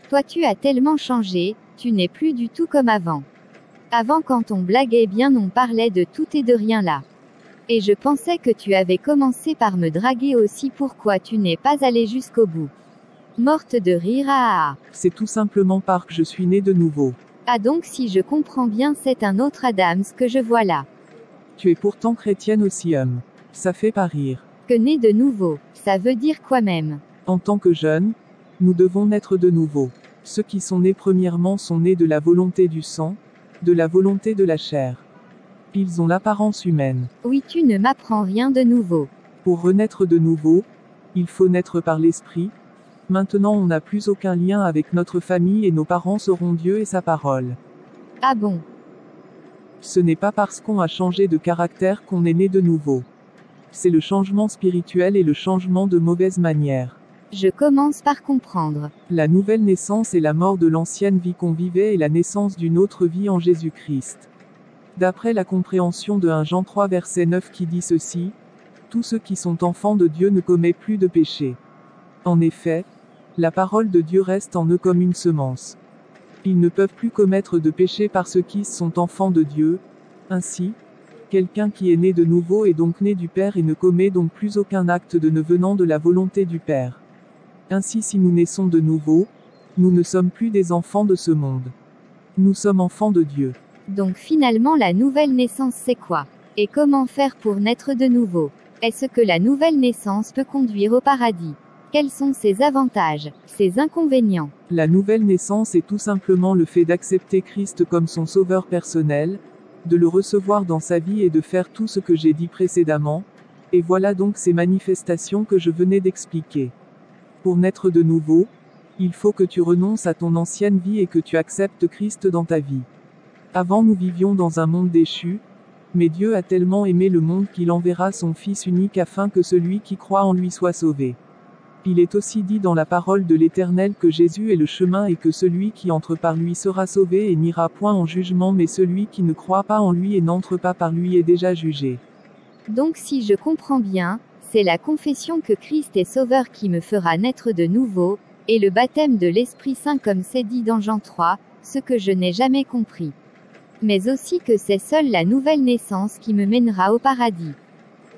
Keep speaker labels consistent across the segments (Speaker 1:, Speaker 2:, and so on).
Speaker 1: Toi tu as tellement changé, tu n'es plus du tout comme avant. Avant quand on blaguait bien on parlait de tout et de rien là. Et je pensais que tu avais commencé par me draguer aussi, pourquoi tu n'es pas allé jusqu'au bout? Morte de rire, ah ah.
Speaker 2: C'est tout simplement parce que je suis né de nouveau.
Speaker 1: Ah donc si je comprends bien c'est un autre Adams que je vois là.
Speaker 2: Tu es pourtant chrétienne aussi, ça fait pas rire.
Speaker 1: Que né de nouveau, ça veut dire quoi même?
Speaker 2: En tant que jeunes, nous devons naître de nouveau. Ceux qui sont nés premièrement sont nés de la volonté du sang, de la volonté de la chair. Ils ont l'apparence humaine.
Speaker 1: Oui, tu ne m'apprends rien de nouveau.
Speaker 2: Pour renaître de nouveau, il faut naître par l'esprit. Maintenant on n'a plus aucun lien avec notre famille et nos parents seront Dieu et sa parole.
Speaker 1: Ah bon?
Speaker 2: Ce n'est pas parce qu'on a changé de caractère qu'on est né de nouveau. C'est le changement spirituel et le changement de mauvaise manière.
Speaker 1: Je commence par comprendre.
Speaker 2: La nouvelle naissance est la mort de l'ancienne vie qu'on vivait et la naissance d'une autre vie en Jésus-Christ. D'après la compréhension de 1 Jean 3 verset 9 qui dit ceci, « Tous ceux qui sont enfants de Dieu ne commettent plus de péché. » En effet, la parole de Dieu reste en eux comme une semence. Ils ne peuvent plus commettre de péché parce qu'ils sont enfants de Dieu. Ainsi, quelqu'un qui est né de nouveau est donc né du Père et ne commet donc plus aucun acte de ne venant de la volonté du Père. Ainsi si nous naissons de nouveau, nous ne sommes plus des enfants de ce monde. Nous sommes enfants de Dieu.
Speaker 1: Donc finalement la nouvelle naissance c'est quoi? Et comment faire pour naître de nouveau? Est-ce que la nouvelle naissance peut conduire au paradis? Quels sont ses avantages, ses inconvénients?
Speaker 2: La nouvelle naissance est tout simplement le fait d'accepter Christ comme son sauveur personnel, de le recevoir dans sa vie et de faire tout ce que j'ai dit précédemment, et voilà donc ces manifestations que je venais d'expliquer. Pour naître de nouveau, il faut que tu renonces à ton ancienne vie et que tu acceptes Christ dans ta vie. Avant nous vivions dans un monde déchu, mais Dieu a tellement aimé le monde qu'il enverra son Fils unique afin que celui qui croit en lui soit sauvé. Il est aussi dit dans la parole de l'Éternel que Jésus est le chemin et que celui qui entre par lui sera sauvé et n'ira point en jugement, mais celui qui ne croit pas en lui et n'entre pas par lui est déjà jugé.
Speaker 1: Donc si je comprends bien, c'est la confession que Christ est sauveur qui me fera naître de nouveau, et le baptême de l'Esprit Saint comme c'est dit dans Jean 3, ce que je n'ai jamais compris. Mais aussi que c'est seule la nouvelle naissance qui me mènera au paradis.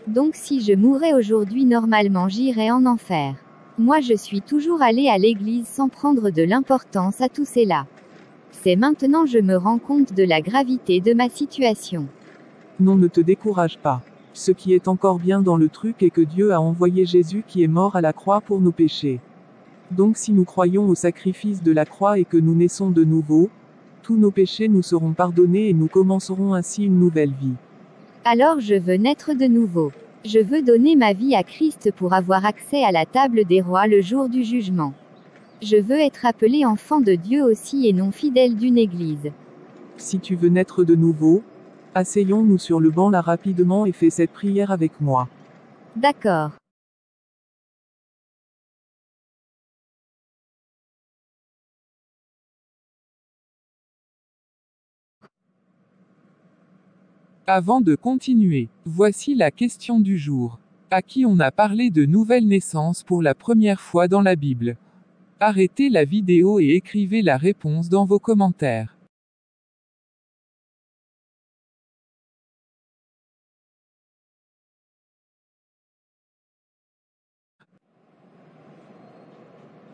Speaker 1: Donc si je mourais aujourd'hui normalement j'irais en enfer. Moi je suis toujours allé à l'église sans prendre de l'importance à tout cela. C'est maintenant je me rends compte de la gravité de ma situation.
Speaker 2: Non, ne te décourage pas. Ce qui est encore bien dans le truc est que Dieu a envoyé Jésus qui est mort à la croix pour nos péchés. Donc si nous croyons au sacrifice de la croix et que nous naissons de nouveau, tous nos péchés nous seront pardonnés et nous commencerons ainsi une nouvelle vie.
Speaker 1: Alors je veux naître de nouveau. Je veux donner ma vie à Christ pour avoir accès à la table des rois le jour du jugement. Je veux être appelé enfant de Dieu aussi et non fidèle d'une église.
Speaker 2: Si tu veux naître de nouveau, asseyons-nous sur le banc là rapidement et fais cette prière avec moi.
Speaker 1: D'accord.
Speaker 2: Avant de continuer, voici la question du jour. À qui on a parlé de nouvelle naissance pour la première fois dans la Bible? Arrêtez la vidéo et écrivez la réponse dans vos commentaires.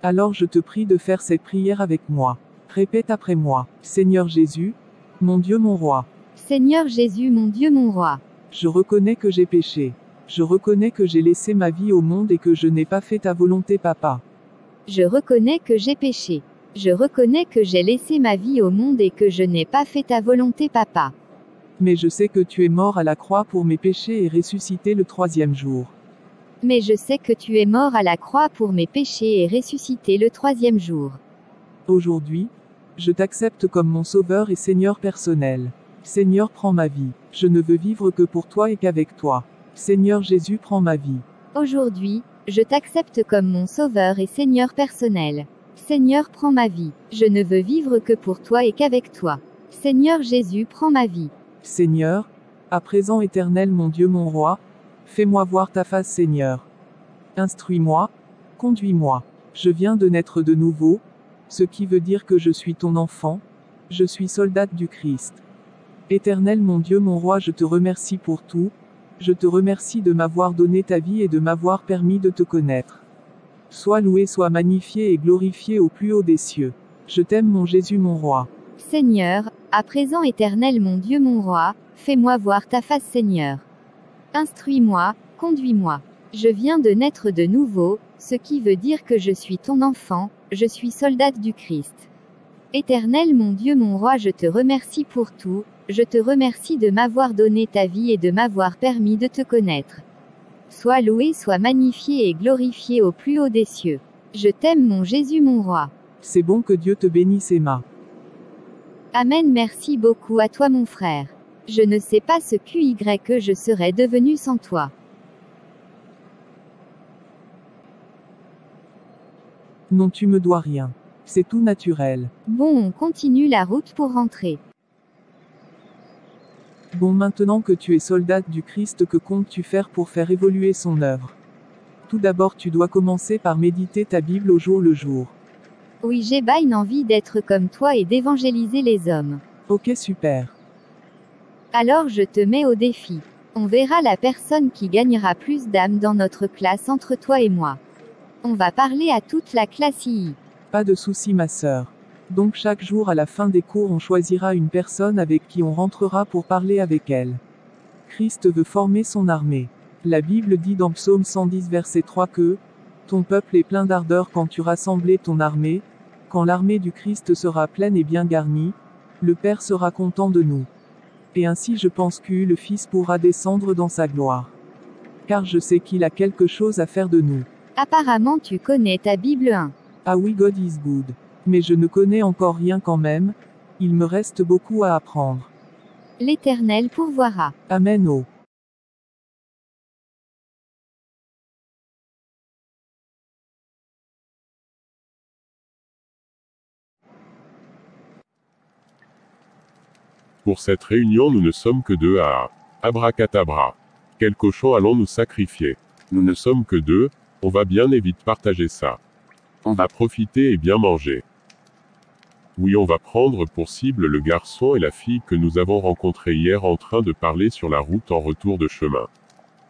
Speaker 2: Alors je te prie de faire cette prière avec moi. Répète après moi. Seigneur Jésus, mon Dieu mon roi.
Speaker 1: Seigneur Jésus mon Dieu mon roi.
Speaker 2: Je reconnais que j'ai péché. Je reconnais que j'ai laissé ma vie au monde et que je n'ai pas fait ta volonté, Papa.
Speaker 1: Je reconnais que j'ai péché. Je reconnais que j'ai laissé ma vie au monde et que je n'ai pas fait ta volonté, Papa.
Speaker 2: Mais je sais que tu es mort à la croix pour mes péchés et ressuscité le 3e jour.
Speaker 1: Mais je sais que tu es mort à la croix pour mes péchés et ressuscité le 3e jour.
Speaker 2: Aujourd'hui, je t'accepte comme mon sauveur et Seigneur personnel. Seigneur, prends ma vie. Je ne veux vivre que pour toi et qu'avec toi. Seigneur Jésus, prends ma vie.
Speaker 1: Aujourd'hui, je t'accepte comme mon sauveur et Seigneur personnel. Seigneur, prends ma vie. Je ne veux vivre que pour toi et qu'avec toi. Seigneur Jésus, prends ma vie.
Speaker 2: Seigneur, à présent éternel mon Dieu mon roi, fais-moi voir ta face Seigneur. Instruis-moi, conduis-moi. Je viens de naître de nouveau, Ce qui veut dire que je suis ton enfant. Je suis soldate du Christ. Éternel mon Dieu mon roi, je te remercie pour tout. Je te remercie de m'avoir donné ta vie et de m'avoir permis de te connaître. Sois loué, sois magnifié et glorifié au plus haut des cieux. Je t'aime mon Jésus mon roi.
Speaker 1: Seigneur, à présent Éternel mon Dieu mon roi, fais-moi voir ta face Seigneur. Instruis-moi, conduis-moi. Je viens de naître de nouveau, ce qui veut dire que je suis ton enfant, je suis soldate du Christ. Éternel mon Dieu mon roi, je te remercie pour tout, je te remercie de m'avoir donné ta vie et de m'avoir permis de te connaître. Sois loué, sois magnifié et glorifié au plus haut des cieux. Je t'aime mon Jésus mon roi.
Speaker 2: C'est bon, que Dieu te bénisse Emma.
Speaker 1: Amen, merci beaucoup à toi mon frère. Je ne sais pas ce que je serais devenu sans toi.
Speaker 2: Non, tu me dois rien. C'est tout naturel.
Speaker 1: Bon, on continue la route pour rentrer.
Speaker 2: Bon, maintenant que tu es soldate du Christ, que comptes-tu faire pour faire évoluer son œuvre? Tout d'abord, tu dois commencer par méditer ta Bible au jour le jour.
Speaker 1: Oui, j'ai une envie d'être comme toi et d'évangéliser les hommes.
Speaker 2: Ok, super.
Speaker 1: Alors je te mets au défi. On verra la personne qui gagnera plus d'âmes dans notre classe entre toi et moi. On va parler à toute la classe II.
Speaker 2: Pas de souci ma sœur. Donc chaque jour à la fin des cours on choisira une personne avec qui on rentrera pour parler avec elle. Christ veut former son armée. La Bible dit dans Psaume 110 verset 3 que « Ton peuple est plein d'ardeur quand tu rassemblais ton armée, quand l'armée du Christ sera pleine et bien garnie, le Père sera content de nous. » Et ainsi je pense que le Fils pourra descendre dans sa gloire. Car je sais qu'il a quelque chose à faire de nous.
Speaker 1: Apparemment tu connais ta Bible 1.
Speaker 2: Ah oui, God is good. Mais je ne connais encore rien quand même. Il me reste beaucoup à apprendre.
Speaker 1: L'Éternel pourvoira.
Speaker 2: Amen. Oh.
Speaker 3: Pour cette réunion nous ne sommes que deux à Abracadabra. Quel cochon allons-nous sacrifier? Nous ne sommes que deux, on va bien et vite partager ça. On va profiter et bien manger. Oui, on va prendre pour cible le garçon et la fille que nous avons rencontrés hier en train de parler sur la route en retour de chemin.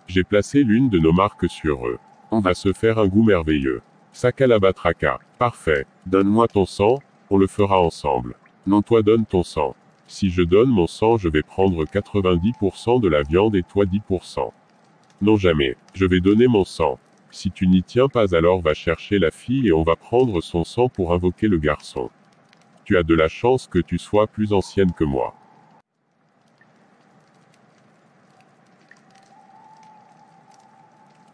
Speaker 3: J'ai placé l'une de nos marques sur eux. On va se faire un goût merveilleux. Sakalabatraka. Parfait. Donne-moi ton sang, on le fera ensemble. Non, toi donne ton sang. Si je donne mon sang, je vais prendre 90% de la viande et toi 10%. Non jamais, je vais donner mon sang. Si tu n'y tiens pas, alors va chercher la fille et on va prendre son sang pour invoquer le garçon. Tu as de la chance que tu sois plus ancienne que moi.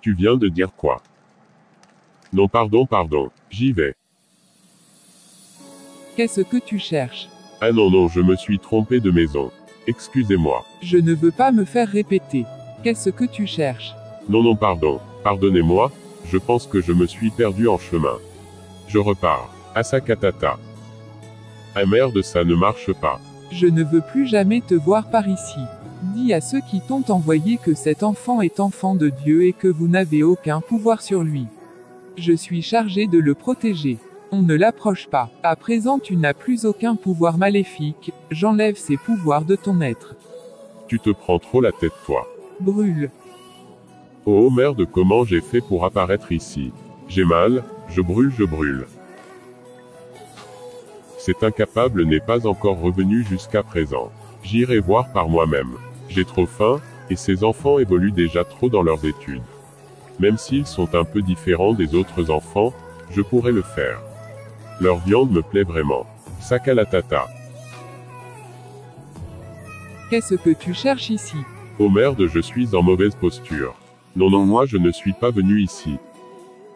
Speaker 3: Tu viens de dire quoi? Non, pardon, j'y vais.
Speaker 2: Qu'est-ce que tu cherches?
Speaker 3: Ah non, je me suis trompé de maison. Excusez-moi.
Speaker 2: Je ne veux pas me faire répéter. Qu'est-ce que tu cherches?
Speaker 3: Non, pardon. Pardonnez-moi, je pense que je me suis perdu en chemin. Je repars. Asakatata. Ah merde, ça ne marche pas.
Speaker 2: Je ne veux plus jamais te voir par ici. Dis à ceux qui t'ont envoyé que cet enfant est enfant de Dieu et que vous n'avez aucun pouvoir sur lui. Je suis chargé de le protéger. On ne l'approche pas. À présent tu n'as plus aucun pouvoir maléfique, j'enlève ces pouvoirs de ton être.
Speaker 3: Tu te prends trop la tête toi.
Speaker 2: Brûle.
Speaker 3: Oh merde, comment j'ai fait pour apparaître ici? J'ai mal, je brûle. Cet incapable n'est pas encore revenu jusqu'à présent. J'irai voir par moi-même. J'ai trop faim, et ces enfants évoluent déjà trop dans leurs études. Même s'ils sont un peu différents des autres enfants, je pourrais le faire. Leur viande me plaît vraiment. Sakalatata.
Speaker 2: Qu'est-ce que tu cherches ici?
Speaker 3: Oh merde, je suis en mauvaise posture. Non, moi je ne suis pas venu ici.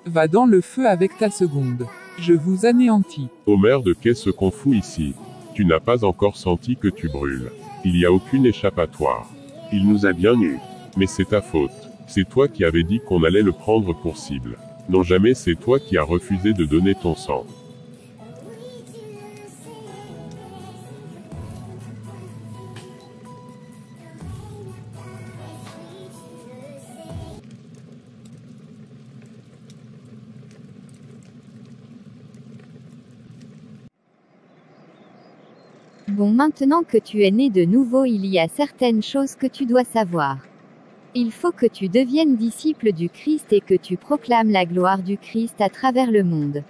Speaker 2: Va dans le feu avec ta seconde. Je vous anéantis.
Speaker 3: Oh merde, qu'est-ce qu'on fout ici? Tu n'as pas encore senti que tu brûles. Il n'y a aucune échappatoire. Il nous a bien eus. Mais c'est ta faute. C'est toi qui avais dit qu'on allait le prendre pour cible. Non jamais, c'est toi qui as refusé de donner ton sang.
Speaker 1: Bon, maintenant que tu es né de nouveau, il y a certaines choses que tu dois savoir. Il faut que tu deviennes disciple du Christ et que tu proclames la gloire du Christ à travers le monde.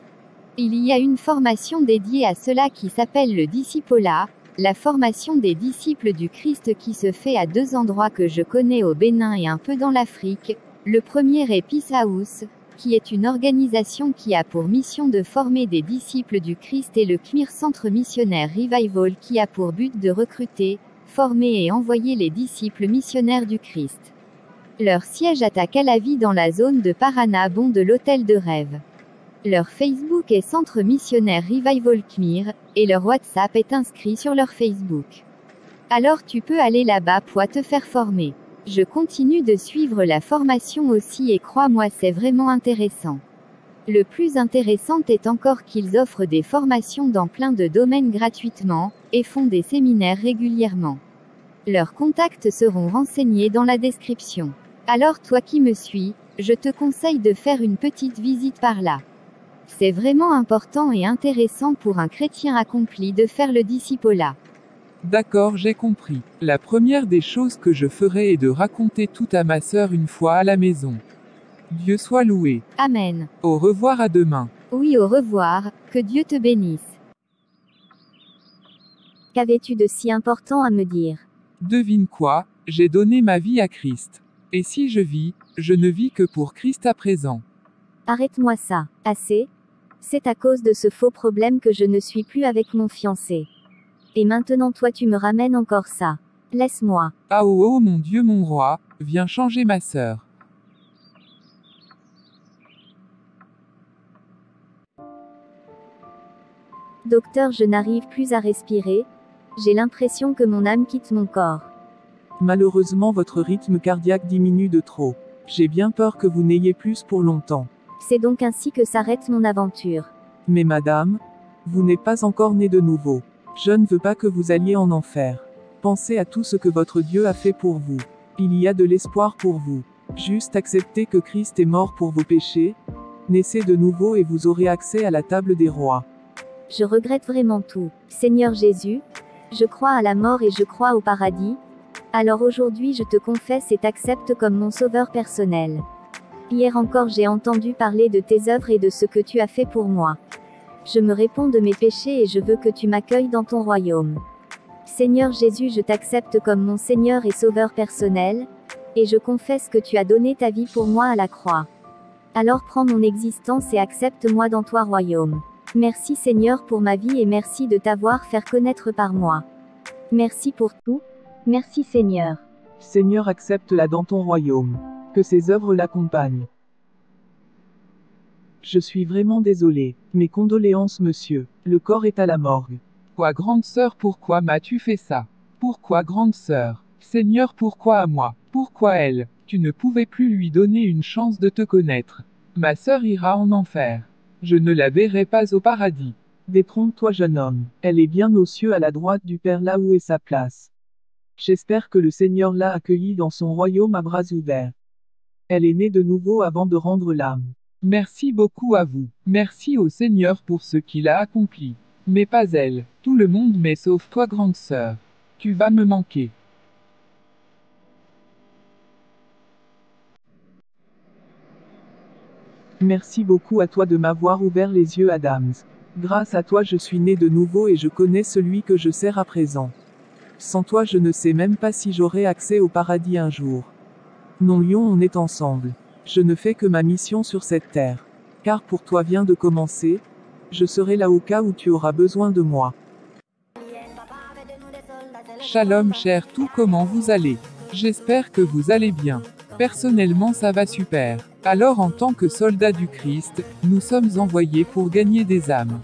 Speaker 1: Il y a une formation dédiée à cela qui s'appelle le discipolat, la formation des disciples du Christ qui se fait à 2 endroits que je connais au Bénin et un peu dans l'Afrique. Le premier est Peace House, qui est une organisation qui a pour mission de former des disciples du Christ, et le CMIR Centre Missionnaire Revival qui a pour but de recruter, former et envoyer les disciples missionnaires du Christ. Leur siège est à Calavi dans la zone de Paranabon de l'Hôtel de Rêve. Leur Facebook est Centre Missionnaire Revival CMIR, et leur WhatsApp est inscrit sur leur Facebook. Alors tu peux aller là-bas pour te faire former. Je continue de suivre la formation aussi et crois-moi, c'est vraiment intéressant. Le plus intéressant est encore qu'ils offrent des formations dans plein de domaines gratuitement, et font des séminaires régulièrement. Leurs contacts seront renseignés dans la description. Alors toi qui me suis, je te conseille de faire une petite visite par là. C'est vraiment important et intéressant pour un chrétien accompli de faire le discipolat.
Speaker 2: D'accord, j'ai compris. La première des choses que je ferai est de raconter tout à ma sœur une fois à la maison. Dieu soit loué.
Speaker 1: Amen.
Speaker 2: Au revoir, à demain.
Speaker 1: Oui, au revoir, que Dieu te bénisse.
Speaker 4: Qu'avais-tu de si important à me dire?
Speaker 2: Devine quoi, j'ai donné ma vie à Christ. Et si je vis, je ne vis que pour Christ à présent.
Speaker 4: Arrête-moi ça. Assez? C'est à cause de ce faux problème que je ne suis plus avec mon fiancé. Et maintenant toi tu me ramènes encore ça. Laisse-moi.
Speaker 2: Ah oh oh mon Dieu mon roi, viens changer ma sœur.
Speaker 4: Docteur, je n'arrive plus à respirer. J'ai l'impression que mon âme quitte mon corps.
Speaker 2: Malheureusement votre rythme cardiaque diminue de trop. J'ai bien peur que vous n'ayez plus pour longtemps.
Speaker 4: C'est donc ainsi que s'arrête mon aventure.
Speaker 2: Mais madame, vous n'êtes pas encore née de nouveau. Je ne veux pas que vous alliez en enfer. Pensez à tout ce que votre Dieu a fait pour vous. Il y a de l'espoir pour vous. Juste acceptez que Christ est mort pour vos péchés. Naissez de nouveau et vous aurez accès à la table des rois.
Speaker 4: Je regrette vraiment tout. Seigneur Jésus, je crois à la mort et je crois au paradis. Alors aujourd'hui je te confesse et t'accepte comme mon sauveur personnel. Hier encore j'ai entendu parler de tes œuvres et de ce que tu as fait pour moi. Je me réponds de mes péchés et je veux que tu m'accueilles dans ton royaume. Seigneur Jésus, je t'accepte comme mon Seigneur et Sauveur personnel, et je confesse que tu as donné ta vie pour moi à la croix. Alors prends mon existence et accepte-moi dans ton royaume. Merci Seigneur pour ma vie et merci de t'avoir fait connaître par moi. Merci pour tout. Merci Seigneur.
Speaker 2: Seigneur, accepte-la dans ton royaume. Que ses œuvres l'accompagnent. Je suis vraiment désolé. Mes condoléances monsieur. Le corps est à la morgue. Quoi grande sœur, pourquoi m'as-tu fait ça? Pourquoi grande sœur? Seigneur, pourquoi à moi? Pourquoi elle? Tu ne pouvais plus lui donner une chance de te connaître. Ma sœur ira en enfer. Je ne la verrai pas au paradis. Détrompe-toi jeune homme. Elle est bien aux cieux à la droite du Père, là où est sa place. J'espère que le Seigneur l'a accueillie dans son royaume à bras ouverts. Elle est née de nouveau avant de rendre l'âme. Merci beaucoup à vous. Merci au Seigneur pour ce qu'il a accompli. Mais pas elle. Tout le monde, mais sauf toi grande sœur. Tu vas me manquer. Merci beaucoup à toi de m'avoir ouvert les yeux, Adams. Grâce à toi je suis né de nouveau et je connais celui que je sers à présent. Sans toi je ne sais même pas si j'aurai accès au paradis un jour. Non Lion, on est ensemble. Je ne fais que ma mission sur cette terre. Car pour toi vient de commencer. Je serai là au cas où tu auras besoin de moi. Shalom cher tout, comment vous allez? J'espère que vous allez bien. Personnellement ça va super. Alors en tant que soldats du Christ, nous sommes envoyés pour gagner des âmes.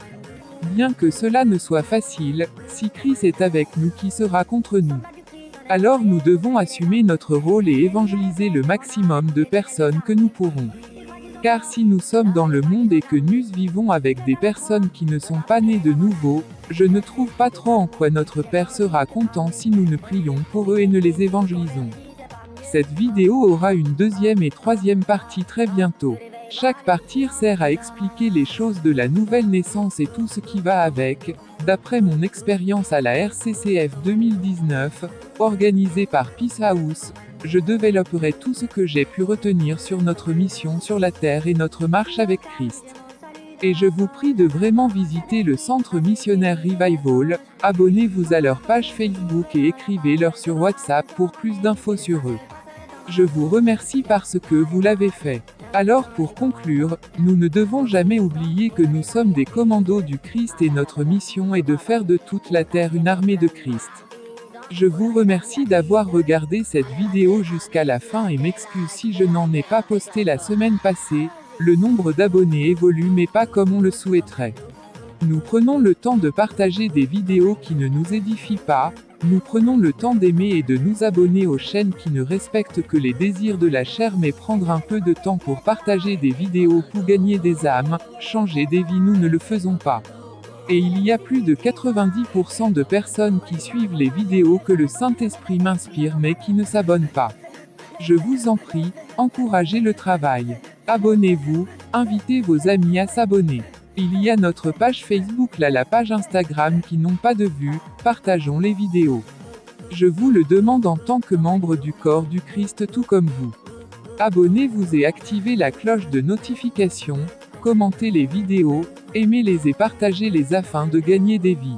Speaker 2: Bien que cela ne soit facile, si Christ est avec nous, qui sera contre nous? Alors nous devons assumer notre rôle et évangéliser le maximum de personnes que nous pourrons. Car si nous sommes dans le monde et que nous vivons avec des personnes qui ne sont pas nées de nouveau, je ne trouve pas trop en quoi notre Père sera content si nous ne prions pour eux et ne les évangélisons. Cette vidéo aura une deuxième et troisième partie très bientôt. Chaque partie sert à expliquer les choses de la nouvelle naissance et tout ce qui va avec. D'après mon expérience à la RCCF 2019, organisée par Peace House, je développerai tout ce que j'ai pu retenir sur notre mission sur la terre et notre marche avec Christ. Et je vous prie de vraiment visiter le Centre Missionnaire Revival, abonnez-vous à leur page Facebook et écrivez-leur sur WhatsApp pour plus d'infos sur eux. Je vous remercie parce que vous l'avez fait. Alors pour conclure, nous ne devons jamais oublier que nous sommes des commandos du Christ et notre mission est de faire de toute la terre une armée de Christ. Je vous remercie d'avoir regardé cette vidéo jusqu'à la fin et m'excuse si je n'en ai pas posté la semaine passée, le nombre d'abonnés évolue mais pas comme on le souhaiterait. Nous prenons le temps de partager des vidéos qui ne nous édifient pas, nous prenons le temps d'aimer et de nous abonner aux chaînes qui ne respectent que les désirs de la chair mais prendre un peu de temps pour partager des vidéos pour gagner des âmes, changer des vies nous ne le faisons pas. Et il y a plus de 90% de personnes qui suivent les vidéos que le Saint-Esprit m'inspire mais qui ne s'abonnent pas. Je vous en prie, encouragez le travail. Abonnez-vous, invitez vos amis à s'abonner. Il y a notre page Facebook là la page Instagram qui n'ont pas de vues, partageons les vidéos. Je vous le demande en tant que membre du corps du Christ tout comme vous. Abonnez-vous et activez la cloche de notification, commentez les vidéos, aimez-les et partagez-les afin de gagner des vies.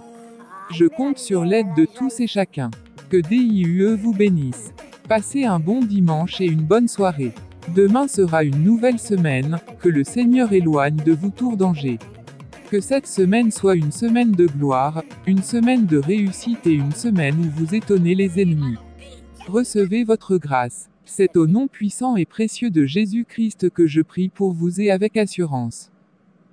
Speaker 2: Je compte sur l'aide de tous et chacun. Que DIUE vous bénisse. Passez un bon dimanche et une bonne soirée. Demain sera une nouvelle semaine, que le Seigneur éloigne de vous tout danger. Que cette semaine soit une semaine de gloire, une semaine de réussite et une semaine où vous étonnez les ennemis. Recevez votre grâce. C'est au nom puissant et précieux de Jésus-Christ que je prie pour vous et avec assurance.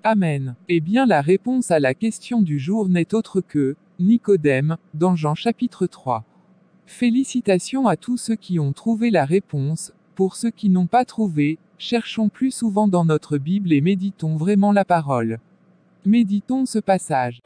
Speaker 2: Amen. Eh bien la réponse à la question du jour n'est autre que Nicodème, dans Jean chapitre 3. Félicitations à tous ceux qui ont trouvé la réponse. Pour ceux qui n'ont pas trouvé, cherchons plus souvent dans notre Bible et méditons vraiment la parole. Méditons ce passage.